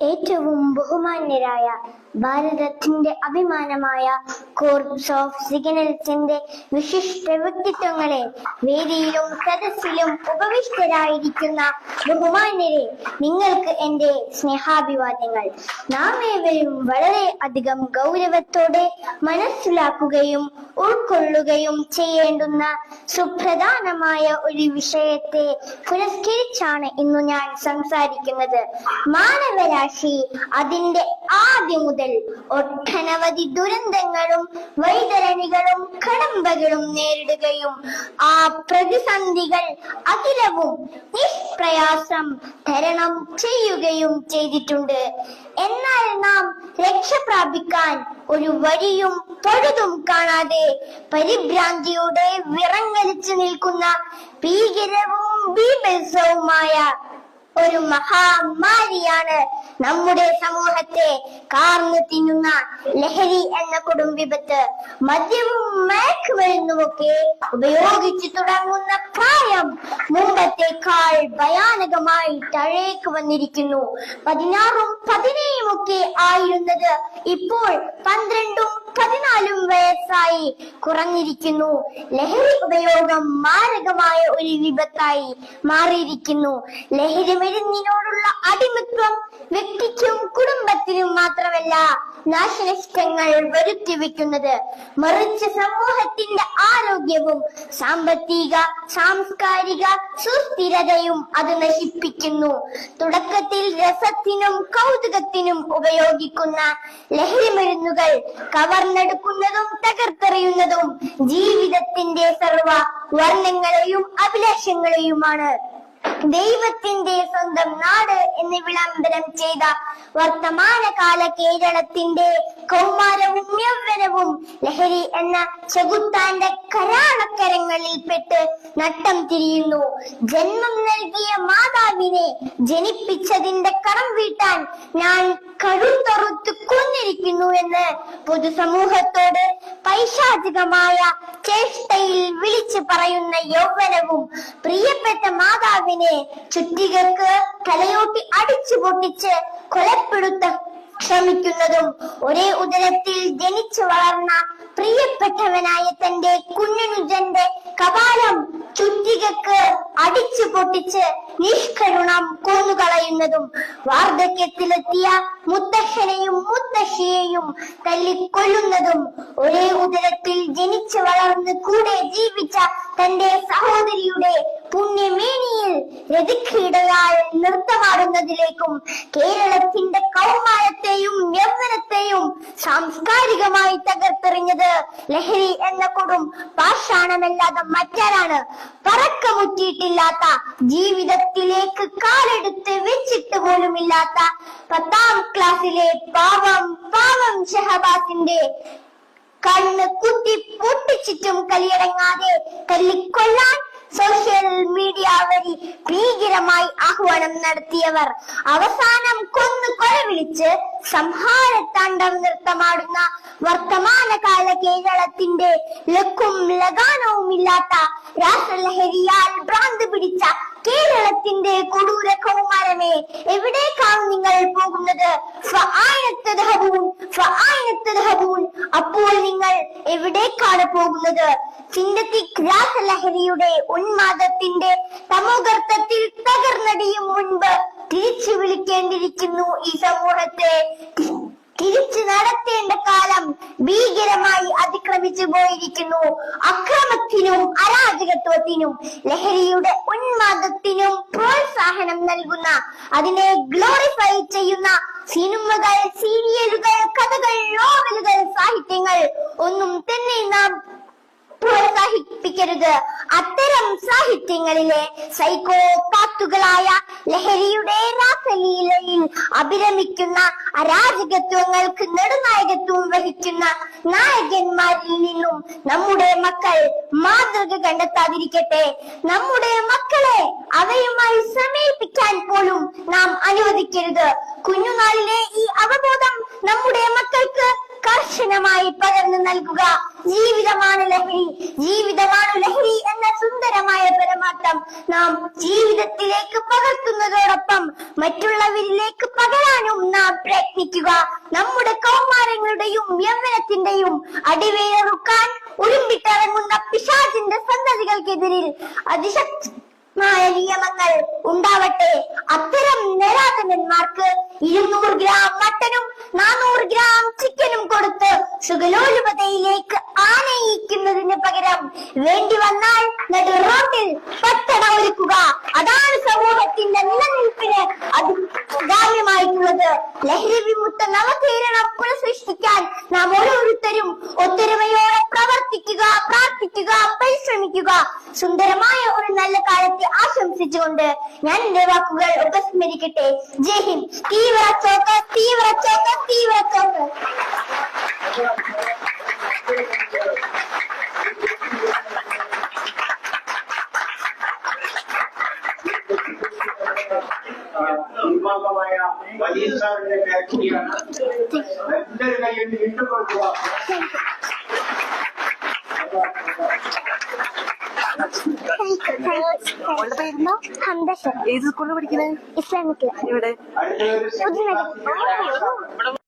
ഏറ്റവും ബഹുമാന്യരായ ഭാരതത്തിന്റെ അഭിമാനമായ കോർപ്സ് ഓഫ് സിഗ്നൽസിന്റെ വിശിഷ്ട വ്യക്തിത്വങ്ങളെ, വേദിയിലും സദസ്സിലും ഉപവിഷ്ടരായിരിക്കുന്ന ബഹുമാന്യരെ, നിങ്ങൾക്ക് എന്റെ സ്നേഹാഭിവാദ്യങ്ങൾ. നാം ഏവരും വളരെ അധികം ഗൗരവത്തോടെ മനസ്സിലാക്കുകയും ഉൾക്കൊള്ളുകയും ചെയ്യേണ്ടുന്ന സുപ്രധാനമായ ഒരു വിഷയത്തെ പുരസ്കരിച്ചാണ് ഇന്നു ഞാൻ സംസാരിക്കുന്നത്. മാനവരാശി അതിന്റെ ആദ്യം മുതൽ ഒട്ടനവധി ദുരന്തങ്ങളും വൈതരണികളും കടമ്പകളും നേരിടുകയും ആ പ്രതിസന്ധികൾ അഖിലവും നിഷ്പ്രയാസം തരണം ചെയ്യുകയും ചെയ്തിട്ടുണ്ട്. എന്നാൽ നാം രക്ഷ പ്രാപിക്കാൻ ഒരു വഴിയും തൊഴുതും കാണാതെ പരിഭ്രാന്തിയോടെ വിറങ്ങലിച്ചു നിൽക്കുന്ന ഭീകരവും ബീഭത്സവുമായ ഒരു മഹാമാരിയാണ് നമ്മുടെ സമൂഹത്തെ കാർന്നു തിന്നുന്ന ലഹരി എന്ന കൊടുംവിപത്ത്. മദ്യവും മയക്കുമരുന്നുമൊക്കെ ഉപയോഗിച്ചു തുടങ്ങുന്ന പ്രായം മുമ്പത്തേക്കാൾ ഭയാനകമായി താഴേക്ക് വന്നിരിക്കുന്നു. 16ഉം 17ഉം ഒക്കെ ആയിരുന്നത് ഇപ്പോൾ 12ഉം 14ഉം വയസ്സായി കുറഞ്ഞിരിക്കുന്നു. ലഹരി ഉപയോഗം മാരകമായ ഒരു വിപത്തായി മാറിയിരിക്കുന്നു. ലഹരി മരുന്നിനോടുള്ള അടിമത്വം വ്യക്തിക്കും കുടുംബത്തിനും മാത്രമല്ല നാശനഷ്ടങ്ങൾ വരുത്തിവെക്കുന്നത്, മറിച്ച് സമൂഹത്തിന്റെ ആരോഗ്യവും സാമ്പത്തിക സാംസ്കാരിക സുസ്ഥിരതയും അത് നശിപ്പിക്കുന്നു. തുടക്കത്തിൽ രസത്തിനും കൗതുകത്തിനും ഉപയോഗിക്കുന്ന ലഹരി മരുന്നുകൾ കവർന്നെടുക്കുന്നതും തകർത്തെറിയുന്നതും ജീവിതത്തിന്റെ സർവ വർണ്ണങ്ങളെയും അഭിലാഷങ്ങളെയുമാണ്. ദൈവത്തിന്റെ സ്വന്തം നാട് എന്ന് വിളംബരം ചെയ്ത വർത്തമാനകാല കേരളത്തിന്റെ കൗമാരവും യൗവനവും ലഹരി എന്ന ചെകുത്താന്റെ കരാളക്കരങ്ങളിൽ പെട്ട് നട്ടം തിരിയുന്നു. ജന്മം നൽകിയ മാതാവിനെ ജനിപ്പിച്ചതിന്റെ കടം വീട്ടാൻ ഞാൻ കഴുത്തറുത്ത് കൊന്നിരിക്കുന്നു എന്ന് പൊതുസമൂഹത്തോട് പൈശാചികമായ ചേഷ്ടയിൽ വിളിച്ചു പറയുന്ന യൗവനവും പ്രിയപ്പെട്ട മാതാവിനെ ചുറ്റികൾക്ക് തലയോട്ടി അടിച്ചു പൊട്ടിച്ച് കൊലപ്പെടുത്ത ശ്രമിക്കുന്നതും, ഒരേ ഉദരത്തിൽ ജനിച്ചു വളർന്ന പ്രിയപ്പെട്ടവനായ തന്റെ കുഞ്ഞനുജന്റെ കപാലം ചുറ്റികക്ക് അടിച്ചു പൊട്ടിച്ച് നിഷ്കരുണം കൊന്നുകളയുന്നതും, വാർദ്ധക്യത്തിലെത്തിയ മുത്തശ്ശനെയും മുത്തശ്ശിയെയും തല്ലിക്കൊല്ലുന്നതും, ഒരേ ഉദരത്തിൽ ജനിച്ചു വളർന്ന് കൂടെ ജീവിച്ച തന്റെ സഹോദരിയുടെ പുണ്യമേനിയിൽ രതിക്രീഡയാൽ നൃത്തമാടുന്നതിലേക്കും കേരളത്തിന്റെ കൗമാരത്തെയും യൗവനത്തെയും സാംസ്കാരികമായി തകർത്തെറിഞ്ഞത് ലഹരി എന്ന കൊടും പാഷാണമല്ലാതെ മറ്റാരാണ്? പറക്കമുറ്റിയിട്ടില്ലാത്ത, ജീവിതത്തിലേക്ക് കാലെടുത്ത് വെച്ചിട്ട് പോലുമില്ലാത്ത 10ാം ക്ലാസ്സിലെ പാവം ഷഹബാസിന്റെ കണ്ണ് കുത്തി പൊട്ടിച്ചിട്ടും കലിയടങ്ങാതെ തല്ലിക്കൊല്ലാൻ സോഷ്യൽ മീഡിയ വഴി ഭീകരമായി ആഹ്വാനം നടത്തിയവർ അവസാനം കൊന്നു കൊലവിളിച്ച് സംഹാരത്താണ്ഡവ നൃത്തമാടുന്ന വർത്തമാനകാല കേരളത്തിന്റെ ലക്കും ലഗാനവും ഇല്ലാത്ത രാസലഹരിയാൽ ഭ്രാന്ത് പിടിച്ച കേരളത്തിന്റെ കൊടൂര കൗമാരമേ, എവിടേക്കാണ് നിങ്ങൾ പോകുന്നത്? അപ്പോൾ നിങ്ങൾ എവിടേക്കാണ് പോകുന്നത്? സിന്തറ്റിക് രാസലഹരിയുടെ ഉന്മാദത്തിന്റെ തമോഗർത്തത്തിൽ തകർന്നടിയും മുൻപ് തിരിച്ചു വിളിക്കേണ്ടിയിരിക്കുന്നു ഈ സമൂഹത്തെ. തിരിച്ചു നടത്തേണ്ട കാലം ഭീകരമായി അതിക്രമിച്ചു പോയിരിക്കുന്നു. അക്രമത്തിനും അരാജകത്വത്തിനും ലഹരിയുടെ ഉന്മാദത്തിനും പ്രോത്സാഹനം നൽകുന്ന, അതിനെ ഗ്ലോറിഫൈ ചെയ്യുന്ന സിനിമകൾ, സീരിയലുകൾ, കഥകൾ, നോവലുകൾ, സാഹിത്യങ്ങൾ ഒന്നും തന്നെ നാം പ്രോത്സാഹിപ്പിക്കരുത്. അത്തരം സാഹിത്യങ്ങളിലെ സൈക്കോപാത്തുകളായ ലഹരിയുടെ രാസലീലയിൽ അഭിരമിക്കുന്ന അരാജകത്വങ്ങൾക്ക് നെടുനായകത്വം വഹിക്കുന്ന നായകന്മാരിൽ നിന്നും നമ്മുടെ മക്കൾ മാതൃക കണ്ടെത്താതിരിക്കട്ടെ. നമ്മുടെ മക്കളെ അവയുമായി സമീപിക്കാൻ പോലും നാം അനുവദിക്കരുത്. കുഞ്ഞുനാളിലെ ഈ അവബോധം നമ്മുടെ മക്കൾക്ക് കർശനമായി പകർന്നു നൽകുക. ജീവിതമാണ് ലഹരി, ജീവിതമാണ് ലഹരി എന്ന സുന്ദരമായ പരമാർത്ഥം നാം ജീവിതത്തിലേക്ക് പകർത്തുന്നതോടൊപ്പം മറ്റുള്ളവരിലേക്ക് പകരാനും നാം പ്രയത്നിക്കുക. നമ്മുടെ കൗമാരങ്ങളുടെയും യൗവനത്തിന്റെയും അടിവേറുക്കാൻ ഉരുമ്പിട്ടിറങ്ങുന്ന പിശാചിന്റെ സന്തതികൾക്കെതിരിൽ അതിശക്തമായ നിയമങ്ങൾ ഉണ്ടാവട്ടെ. അത്തരം നരാധനന്മാർക്ക് 200 ഗ്രാം മട്ടനും 400 ഗ്രാം ചിക്കനും കൊടുത്ത് സുഖലോലുപതയിലേക്ക് ആനയിക്കുന്നതിന് പകരം വേണ്ടി വന്നാൽ നടു റോട്ടിൽ പത്തട ഒരുക്കുക. അതാണ് സമൂഹത്തിന്റെ നിലനിൽപ്പിന് അഭികാമ്യമായിട്ടുള്ളത്. ലഹരി വിമുക്ത നവകേരളം പുനഃസൃഷ്ടിക്കാൻ നാം ഓരോരുത്തരും ഒത്തൊരുമയോടെ പ്രവർത്തിക്കുക, പ്രാർത്ഥിക്കുക, പരിശ്രമിക്കുക. സുന്ദരമായ ഒരു നല്ല കാലത്തെ ആശംസിച്ചുകൊണ്ട് ഞാൻ എന്റെ വാക്കുകൾ ഉപസ്മരിക്കട്ടെ. ജയ് ഹിന്ദ്. തീവ്ര ചോക്ക്, തീവ്ര ചോക്ക്, തീവ്ര ചോക്ക്. വലിയ സാറിന്റെ ഫാക്ടറിയാണ്. എല്ലാവരും കയ്യിൽ വീണ്ടും കൊടുക്കുക. ഏത് സ്കൂളിൽ പഠിക്കണേ? ഇസ്ലാമിക് ഇവിടെ ഇവിടെ